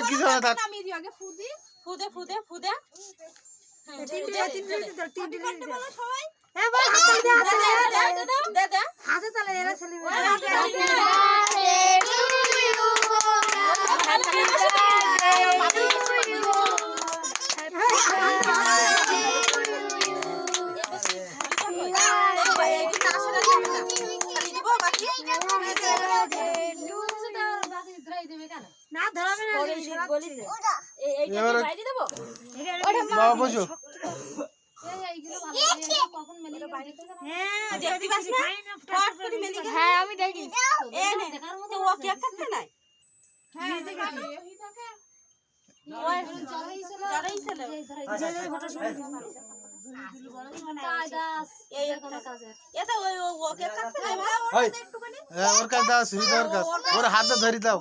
কিছু না থাক আমি দিই আগে ফুদি ফুদে ফুদে ফুদে তিনটে বলো সবাই এ বল হাতে দে দে দে হাতে চলে এরা ছেলে না ধরাবে না বাবা বসো হ্যাঁ আমি দেখি ও কি একটা নাই ওর কাছে দাও সুবিধা ওর কাছে ওর হাতে ধরি দাও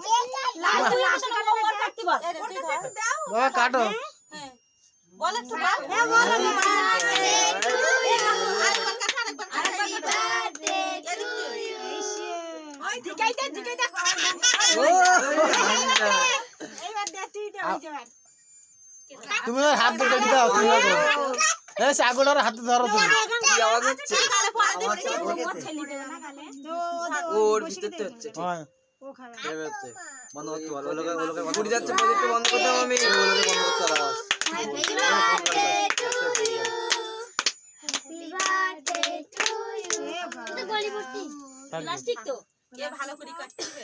বাবা কাটো বলে তো তুমি ওর হাতে ধরি দাও এই সাগরের হাতে ধরো তুমি আওয়াজ হচ্ছে ওর ভিতরতে হচ্ছে হ্যাঁ বন্ধ করতে বলো ওলোকে ঘুরে যাচ্ছে প্রজেক্ট বন্ধ করতে হবে আমি ওলোকে বন্ধ করতে আওয়াজ প্লাস্টিক তো এ ভালো করে কাটতে হবে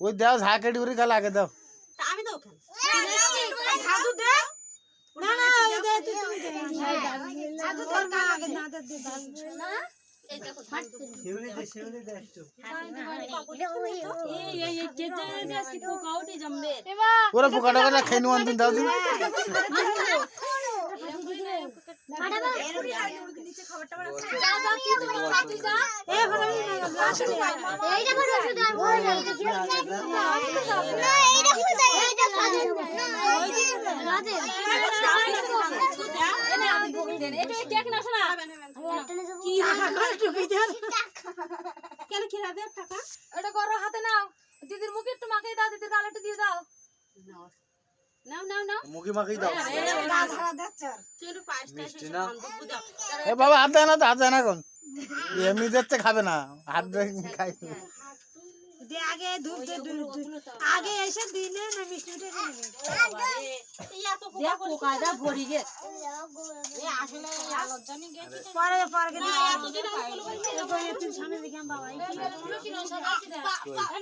ওই দাও ঝাঁকেটি করে খালে আগে দাও তা আমি তো ওখানে সাধু দে না না ওই দে তুই দে সাধু তোর না আগে না দে না এই দেখো শিউলি দে একটু এই কেটে দে আজকে পোকাউটি জমবে ওরা পোকাটা করে খেয়ে নিও দিন দাও দিন নিচে খাবারটা যা যা কি তুমি খাতি যা এ ঘরে গ্লাস নিয়ে এইটা করে ওষুধ আর ভয় না এইটা খুঁজে এইটা রাধে এনে আমি বকি দেন এটা কেক না শোনা কি টাকা টুকি দেন কেন কি রাধে টাকা এটা করো হাতে নাও দিদির মুখে একটু মাখিয়ে দাও দিদির গালে একটু দিয়ে দাও নাও নাও নাও মুখি মাখি দাও তুই একটু পাঁচটা শেষ বন্ধু দাও এ বাবা হাত দেয় না তো হাত দেয় না কোন এমনি দেখতে খাবে না হাত দিয়ে খাই দে আগে ধূপ দে আগে এসে দিলে না মিষ্টিটা নেবে দেখ পোকাটা ভরি গে এ আসলে লজ্জানি গেছে পরে এতদিন তুই সামনে দিকে বাবা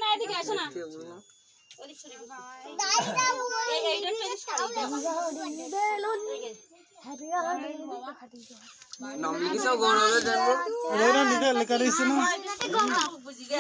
না এদিকে আসো না ওদিক সরে এই এইটা তো নাম লিখিছো গৌরবে জানবো ওরা লিখে লেখা রইছে না বুঝি গে